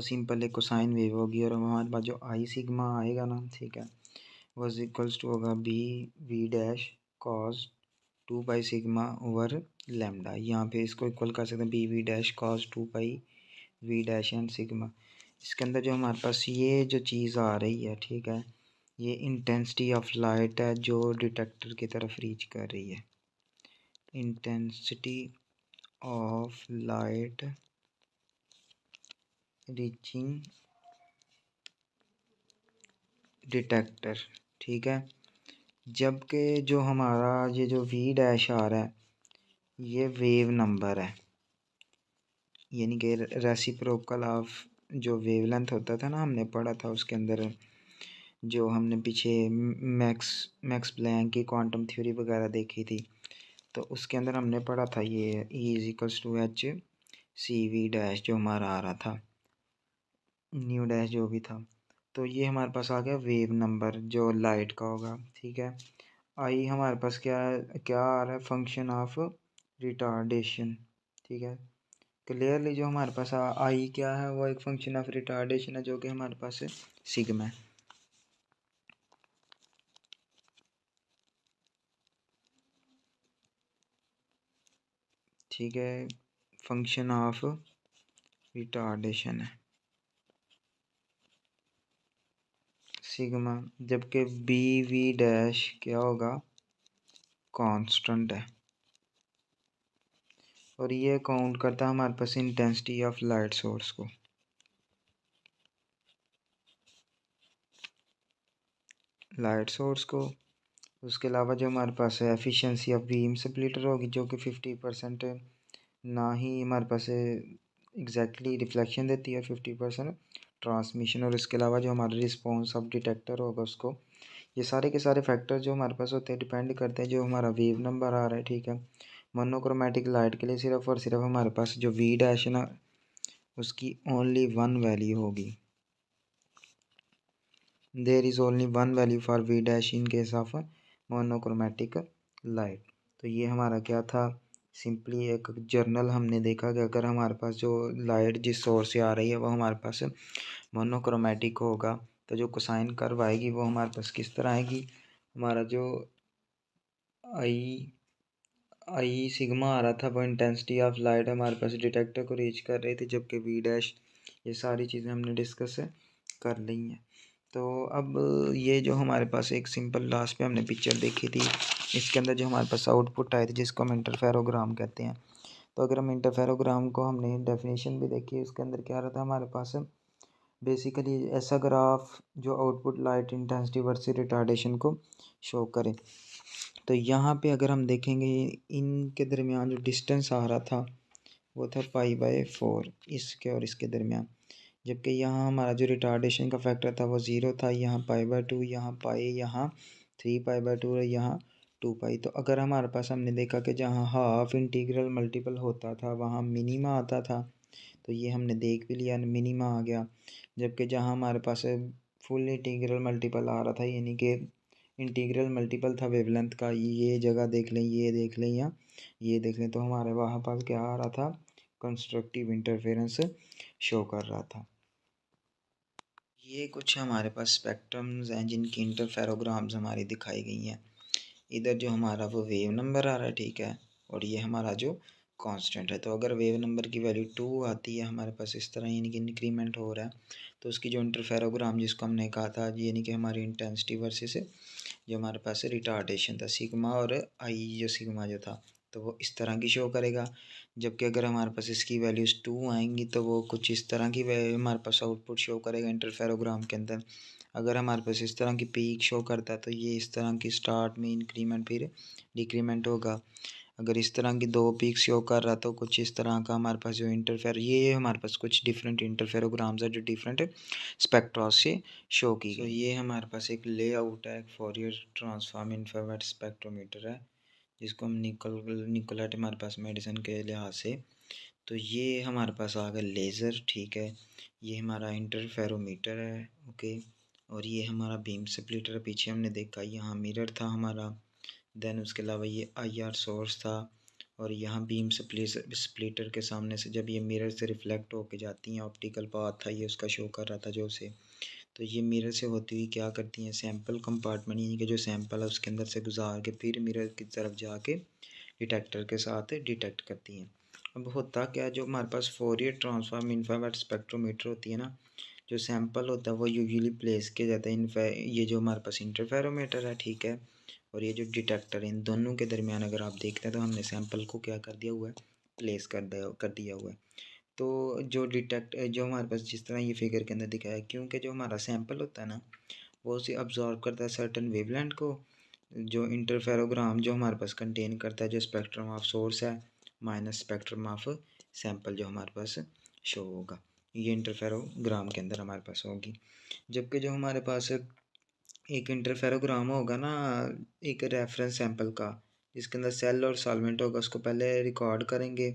Simple एक cosine wave होगी और हमारे पास जो आई सिग्मा आएगा ना, ठीक है, वो इक्वल्स टू होगा B V dash cos 2 pi sigma over lambda. यहाँ पे इसको इक्वल कर सकते हैं B V dash cos 2 pi V dash and sigma. इसके अंदर जो हमारे पास ये जो चीज़ आ रही है, ठीक है, ये इंटेंसिटी ऑफ लाइट है जो डिटेक्टर की तरफ रीच कर रही है। Intensity of light reaching detector, ठीक है। जबकि जो हमारा ये जो वी डैश आ रहा है ये वेव नंबर है, यानी कि रेसिप्रोकल ऑफ जो वेवलेंथ होता था ना, हमने पढ़ा था उसके अंदर, जो हमने पीछे मैक्स प्लैंक की क्वांटम थ्योरी वगैरह देखी थी, तो उसके अंदर हमने पढ़ा था ये E is equals to H C V dash जो हमारा आ रहा था, न्यू डैश जो भी था। तो ये हमारे पास आ गया वेव नंबर जो लाइट का होगा, ठीक है। आई हमारे पास क्या क्या आ रहा है, फंक्शन ऑफ रिटार्डेशन, ठीक है। क्लियरली जो हमारे पास आई क्या है, वो एक फंक्शन ऑफ रिटार्डेशन है जो कि हमारे पास है सिग्मा है। ठीक है, फंक्शन ऑफ रिटार्डेशन है सिग्मा, जबकि बी वी डैश क्या होगा, कांस्टेंट है। और ये काउंट करता है हमारे पास इंटेंसिटी ऑफ लाइट सोर्स को। लाइट सोर्स को उसके अलावा जो हमारे पास है एफिशिएंसी ऑफ बीम स्प्लिटर होगी जो कि 50% है, ना ही हमारे पास एग्जैक्टली रिफ्लेक्शन देती है, 50% ट्रांसमिशन। और इसके अलावा जो हमारा रिस्पॉन्स ऑफ डिटेक्टर होगा उसको, ये सारे के सारे फैक्टर जो हमारे पास होते हैं डिपेंड करते हैं जो हमारा वेव नंबर आ रहा है, ठीक है। मोनोक्रोमेटिक लाइट के लिए सिर्फ और सिर्फ हमारे पास जो वी डैश है ना, उसकी ओनली वन वैल्यू होगी। There is only one value for V dash in case of monochromatic light. तो ये हमारा क्या था, सिंपली एक जर्नल हमने देखा कि अगर हमारे पास जो लाइट जिस सोर्स से आ रही है वो हमारे पास मोनोक्रोमेटिक होगा, तो जो कोसाइन कर्व आएगी वो हमारे पास किस तरह आएगी, हमारा जो आई सिग्मा आ रहा था वो इंटेंसिटी ऑफ लाइट हमारे पास डिटेक्टर को रीच कर रही थी, जबकि वी डैश, ये सारी चीज़ें हमने डिस्कस कर ली हैं। तो अब ये जो हमारे पास एक सिंपल लास्ट पे हमने पिक्चर देखी थी, इसके अंदर जो हमारे पास आउटपुट आए थे जिसको हम इंटरफेरोग्राम कहते हैं। तो अगर हम इंटरफेरोग्राम को हमने डेफिनेशन भी देखी, उसके अंदर क्या रहा था हमारे पास, बेसिकली ऐसा ग्राफ जो output light intensity versus retardation को शो करे। तो यहाँ पे अगर हम देखेंगे इनके दरमियान जो डिस्टेंस आ रहा था वो था π/4 इसके और इसके दरमियान, जबकि यहाँ हमारा जो रिटार्डेशन का फैक्टर था वो 0 था, यहाँ π/2, यहाँ पाई, यहाँ 3π/2 और यहाँ 2 पाई। तो अगर हमारे पास हमने देखा कि जहाँ हाफ इंटीग्रल मल्टीपल होता था वहाँ मिनिमा आता था, तो ये हमने देख भी लिया, मिनिमा आ गया। जबकि जहाँ हमारे पास फुल इंटीग्रल मल्टीपल आ रहा था, यानी कि इंटीग्रल मल्टीपल था वेवलेंथ का, ये जगह देख लें, ये देख लें या ये देख लें, तो हमारे वहाँ पास क्या आ रहा था, कंस्ट्रक्टिव इंटरफेरेंस शो कर रहा था। ये कुछ हमारे पास स्पेक्ट्रम्स हैं जिनकी इंटरफेरोग्राम्स हमारी दिखाई गई हैं। इधर जो हमारा वो वेव नंबर आ रहा है, ठीक है, और ये हमारा जो कांस्टेंट है। तो अगर वेव नंबर की वैल्यू 2 आती है हमारे पास इस तरह, यानी कि इंक्रीमेंट हो रहा है, तो उसकी जो इंटरफेरोग्राम जिसको हमने कहा था, यानी कि हमारी इंटेंसिटी वर्सेस जो हमारे पास रिटार्डेशन था सिग्मा, और आई जो सिग्मा जो था, तो वो इस तरह की शो करेगा। जबकि अगर हमारे पास इसकी वैल्यूज़ 2 आएंगी तो वो कुछ इस तरह की हमारे पास आउटपुट शो करेगा इंटरफेरोग्राम के अंदर। अगर हमारे पास इस तरह की पीक शो करता है तो ये इस तरह की स्टार्ट में इंक्रीमेंट फिर डिक्रीमेंट होगा। अगर इस तरह की 2 पीक शो कर रहा तो कुछ इस तरह का हमारे पास जो ये हमारे पास कुछ डिफरेंट इंटरफेरोग्राम्स है जो डिफरेंट स्पेक्ट्रा से शो की गई। ये हमारे पास एक लेआउट है, एक फॉरियर ट्रांसफॉर्म इंफ्रारेड स्पेक्ट्रोमीटर है जिसको हम निकोलेट हमारे पास मेडिसिन के लिहाज से। तो ये हमारे पास आ गया लेज़र, ठीक है, ये हमारा इंटरफेरोमीटर है, ओके, और ये हमारा बीम स्प्लिटर पीछे हमने देखा, यहाँ मिरर था हमारा, देन उसके अलावा ये IR सोर्स था, और यहाँ बीम स्प्लिटर के सामने से जब ये मिरर से रिफ्लेक्ट होके जाती हैं, ऑप्टिकल पाथ था ये उसका शो कर रहा था जो से, तो ये मिरर से होती हुई क्या करती हैं, सैंपल कंपार्टमेंट यानी कि जो सैंपल है उसके अंदर से गुजार के फिर मिरर की तरफ जाके डिटेक्टर के साथ डिटेक्ट करती हैं। अब होता क्या, जो हमारे पास फोरियर ट्रांसफॉर्म इंफ्रारेड स्पेक्ट्रोमीटर होती है ना, जो सैंपल होता है वो यूजुअली प्लेस किया जाता है ये जो हमारे पास इंटरफेरोमीटर है, ठीक है, और ये जो डिटेक्टर है, इन दोनों के दरमियान अगर आप देखते हैं तो हमने सैंपल को क्या कर दिया हुआ है, प्लेस कर दिया हुआ है। तो जो हमारे पास जिस तरह ये फिगर के अंदर दिखाया है, क्योंकि जो हमारा सैंपल होता है ना वो उसे अब्जॉर्व करता है सर्टन वेवलेंथ को, जो इंटरफेरोग्राम जो हमारे पास कंटेन करता है जो स्पेक्ट्रम ऑफ सोर्स है माइनस स्पेक्ट्रम ऑफ सैंपल जो हमारे पास शो होगा, ये इंटरफेरोग्राम के अंदर हमारे पास होगी। जबकि जो हमारे पास एक इंटरफेरोग्राम होगा ना, एक रेफरेंस सैंपल का, जिसके अंदर सेल और सॉल्वेंट होगा, उसको पहले रिकॉर्ड करेंगे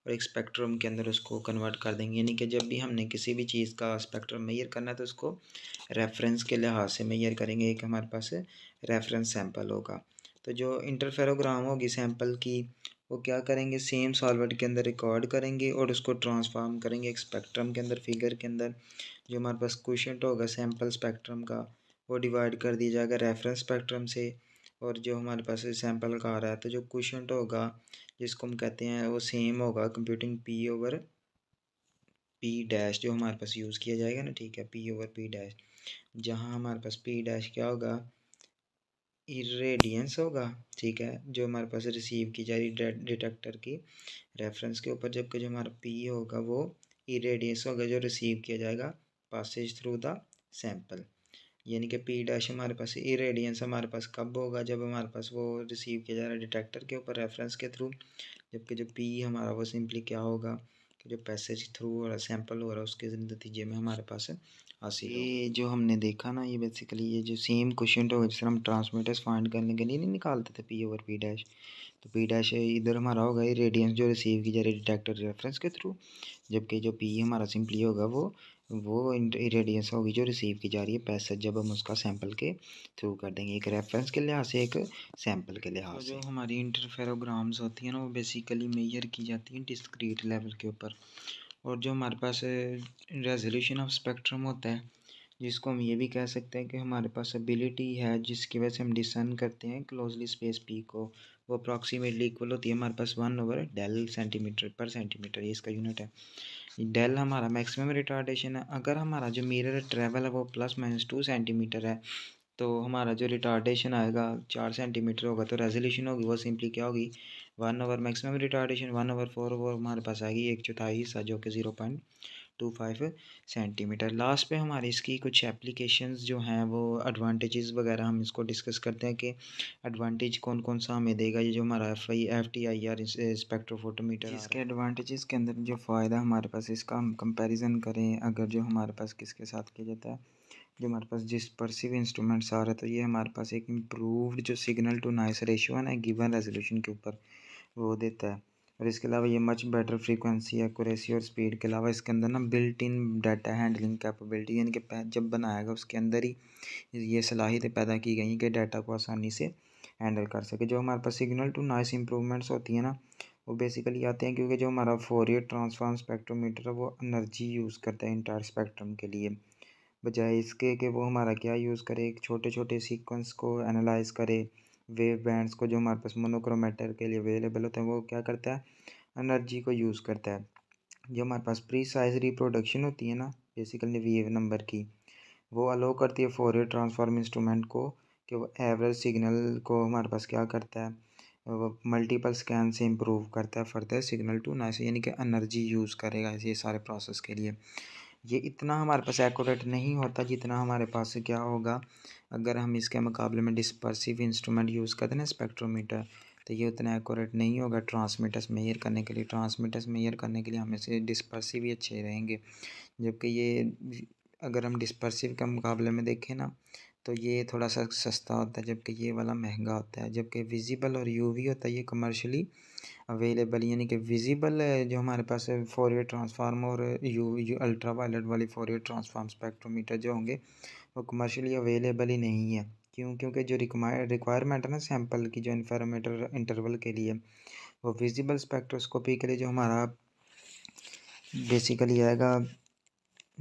और एक स्पेक्ट्रम के अंदर उसको कन्वर्ट कर देंगे। यानी कि जब भी हमने किसी भी चीज़ का स्पेक्ट्रम मेजर करना है तो उसको रेफरेंस के लिहाज से मेजर करेंगे। एक हमारे पास रेफरेंस सैंपल होगा, तो जो इंटरफेरोग्राम होगी सैंपल की, वो क्या करेंगे, सेम सॉल्वेंट के अंदर रिकॉर्ड करेंगे और उसको ट्रांसफॉर्म करेंगे एक स्पेक्ट्रम के अंदर, फिगर के अंदर। जो हमारे पास क्वोशिएंट होगा सैंपल स्पेक्ट्रम का, वो डिवाइड कर दिया जाएगा रेफरेंस स्पेक्ट्रम से, और जो हमारे पास सैंपल का आ रहा है तो जो क्वोशिएंट होगा जिसको हम कहते हैं वो सेम होगा computing P over P dash जो हमारे पास यूज़ किया जाएगा ना, ठीक है, पी ओवर पी डैश, जहाँ हमारे पास पी डैश क्या होगा, इरेडियंस होगा, ठीक है, जो हमारे पास रिसीव की जा रही डिटेक्टर की रेफरेंस के ऊपर, जबकि जो हमारा पी होगा वो इरेडियंस होगा जो रिसीव किया जाएगा पासेज थ्रू द सैंपल। यानी कि पी डैश हमारे पास इरेडियंस हमारे पास कब होगा, जब हमारे पास वो रिसीव किया जा रहा है डिटेक्टर के ऊपर रेफरेंस के थ्रू, जबकि जो पी हमारा वो सिंपली क्या होगा कि जो पैसेज थ्रू हो रहा सैंपल हो रहा है उसके नतीजे में हमारे पास हासिल होगा। ये जो हमने देखा ना, ये बेसिकली ये जो सेम क्वेश्चन होगा जिससे हम ट्रांसमिटर्स फाइंड करने के लिए नहीं निकालते थे पी ओवर पी डैश, तो पी डैश इधर हमारा होगा ये रेडियंस जो रिसीव की जा रही है डिटेक्टर रेफरेंस के थ्रू, जबकि जो पी हमारा सिंपली होगा वो रेडियंस होगी जो रिसीव की जा रही है पैसेज, जब हम उसका सैंपल के थ्रू कर देंगे, एक रेफरेंस के लिहाज से एक सैंपल के लिहाज से। जो हमारी इंटरफेरोग्राम्स होती हैं ना वो बेसिकली मेजर की जाती हैं डिस्क्रीट लेवल के ऊपर, और जो हमारे पास रेजोल्यूशन ऑफ स्पेक्ट्रम होता है, जिसको हम ये भी कह सकते हैं कि हमारे पास एबिलिटी है जिसकी वजह से हम डिसन करते हैं क्लोजली स्पेस पी को, वो अप्रॉक्सीमेटली इक्वल होती है हमारे पास 1/डेल सेंटीमीटर पर सेंटीमीटर, ये इसका यूनिट है। डेल हमारा मैक्सिमम रिटार्डेशन है। अगर हमारा जो मिरर ट्रैवल है वो +-2 सेंटीमीटर है, तो हमारा जो रिटार्डेशन आएगा 4 सेंटीमीटर होगा, तो रेजोल्यूशन होगी वो सिंपली क्या होगी, 1/, मैक्सिमम रिटार्डेशन 1/4, वो हमारे पास आएगी 1/4 हिस्सा जो कि 0.25 सेंटीमीटर। लास्ट पे हमारी इसकी कुछ एप्लीकेशंस जो हैं वो एडवांटेजेस वगैरह हम इसको डिस्कस करते हैं कि एडवांटेज कौन कौन सा हमें देगा ये जो हमारा FTIR स्पेक्ट्रोफोटोमीटर, इसके एडवांटेजेस के अंदर जो फ़ायदा हमारे पास इसका हम कंपैरिजन करें अगर जो हमारे पास किसके साथ किया जाता है, जो हमारे पास डिस्पर्सिव इंस्ट्रूमेंट्स आ रहा है, तो ये हमारे पास एक इम्प्रूव्ड जो सिग्नल टू नॉइस रेशियो है ना गिवन रेजोल्यूशन के ऊपर वो देता है, और इसके अलावा ये मच बेटर फ्रीक्वेंसी एक्यूरेसी और स्पीड के अलावा इसके अंदर ना built in data handling capability, यानी कि जब बनाया गया उसके अंदर ही ये सलाहियतें पैदा की गई कि डाटा को आसानी से हैंडल कर सके। जो हमारे पास सिग्नल टू नॉइस इंप्रूवमेंट्स होती है ना वो बेसिकली आते हैं क्योंकि जो हमारा फोरियर ट्रांसफॉर्म स्पेक्ट्रोमीटर है वो एनर्जी यूज़ करता है इंटायर स्पेक्ट्रम के लिए, बजाय इसके कि वो हमारा क्या यूज़ करे, एक छोटे छोटे सीक्वेंस को एनालाइज करे, वेव बैंड्स को जो हमारे पास मोनोक्रोमेटर के लिए अवेलेबल होते हैं वो क्या करता है, एनर्जी को यूज़ करता है। जो हमारे पास प्रीसाइज रिप्रोडक्शन होती है ना बेसिकली वेव नंबर की, वो अलो करती है फोरियर ट्रांसफॉर्म इंस्ट्रूमेंट को कि वो एवरेज सिग्नल को हमारे पास क्या करता है, वो मल्टीपल स्कैन से इम्प्रूव करता है फर्दर सिग्नल टू नॉइस, यानी कि एनर्जी यूज़ करेगा ये सारे प्रोसेस के लिए। ये इतना हमारे पास एक्यूरेट नहीं होता जितना हमारे पास क्या होगा अगर हम इसके मुकाबले में डिस्पर्सिव इंस्ट्रूमेंट यूज़ करते हैं ना स्पेक्ट्रोमीटर, तो ये उतना एक्यूरेट नहीं होगा ट्रांसमिटर्स मेजर करने के लिए। ट्रांसमिटर्स मेजर करने के लिए हमें से डिस्पर्सिव ही अच्छे रहेंगे, जबकि ये अगर हम डिस्पर्सिव के मुकाबले में देखें ना तो ये थोड़ा सा सस्ता होता है, जबकि ये वाला महंगा होता है। जबकि विजिबल और यूवी होता है ये कमर्शियली अवेलेबल, यानी कि विजिबल जो हमारे पास फोरियर ट्रांसफार्म और यू अल्ट्रा वायलेट वाली फोरियर ट्रांसफार्म स्पेक्ट्रोमीटर जो होंगे वो कमर्शियली अवेलेबल ही नहीं है। क्यों? क्योंकि जो रिक्वायरमेंट है ना सैंपल की जो इंफेरोमीटर इंटरवल के लिए वो विजिबल स्पेक्ट्रोस्कोपी के लिए जो हमारा बेसिकली आएगा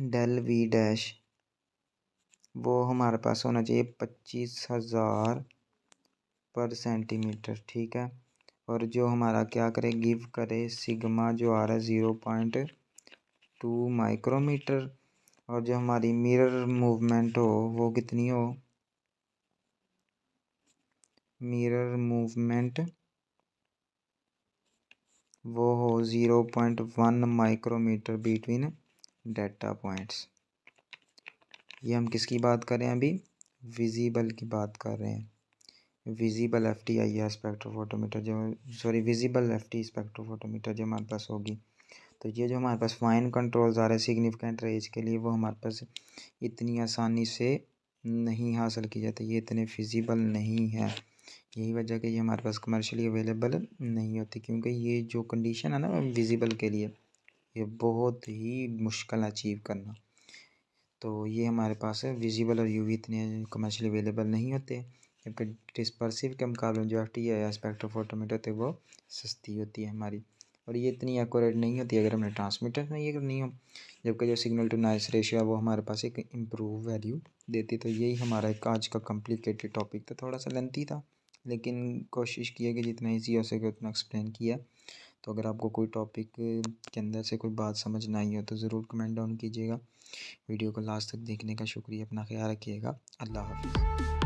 डेल वी डैश, वो हमारे पास होना चाहिए 25,000 पर सेंटीमीटर, ठीक है। और जो हमारा क्या करे, गिव करे सिग्मा जो आ रहा है 0.2 माइक्रोमीटर, और जो हमारी मिरर मूवमेंट हो वो कितनी हो, मिरर मूवमेंट वो हो 0.1 माइक्रोमीटर बिटवीन डेटा पॉइंट्स। ये हम किसकी बात कर रहे हैं अभी, विजिबल की बात कर रहे हैं। विजिबल FTIR स्पेक्ट्रोफोटोमीटर जो, सॉरी विजिबल FT स्पेक्ट्रोफोटोमीटर जो हमारे पास होगी, तो ये जो हमारे पास फाइन कंट्रोल्स आ रहे हैं सिग्निफिकेंट रेंज के लिए, वो हमारे पास इतनी आसानी से नहीं हासिल की जाती, ये इतने फिजिबल नहीं है। यही वजह कि ये हमारे पास कमर्शियली अवेलेबल नहीं होती, क्योंकि ये जो कंडीशन है ना विजिबल के लिए, ये बहुत ही मुश्किल अचीव करना। तो ये हमारे पास है विजिबल और UV इतने कमर्शियली अवेलेबल नहीं होते, जबकि डिस्पर्सिव के मुकाबले जो FTIR या स्पेक्ट्रोफोटोमीटर होते वो सस्ती होती है हमारी, और ये इतनी एक्यूरेट नहीं होती अगर हमने ट्रांसमीटर में ये करनी हो, जबकि जो सिग्नल टू नॉइस रेशियो है वो हमारे पास एक इम्प्रूव वैल्यू देती। तो यही हमारा एक आज का कॉम्प्लिकेटेड टॉपिक था, थोड़ा सा लेंथी था, लेकिन कोशिश की है कि जितना ईजी हो सके उतना एक्सप्लेन किया। तो अगर आपको कोई टॉपिक के अंदर से कोई बात समझ ना आई हो तो ज़रूर कमेंट डाउन कीजिएगा। वीडियो को लास्ट तक देखने का शुक्रिया, अपना ख्याल रखिएगा, अल्लाह हाफ़िज़।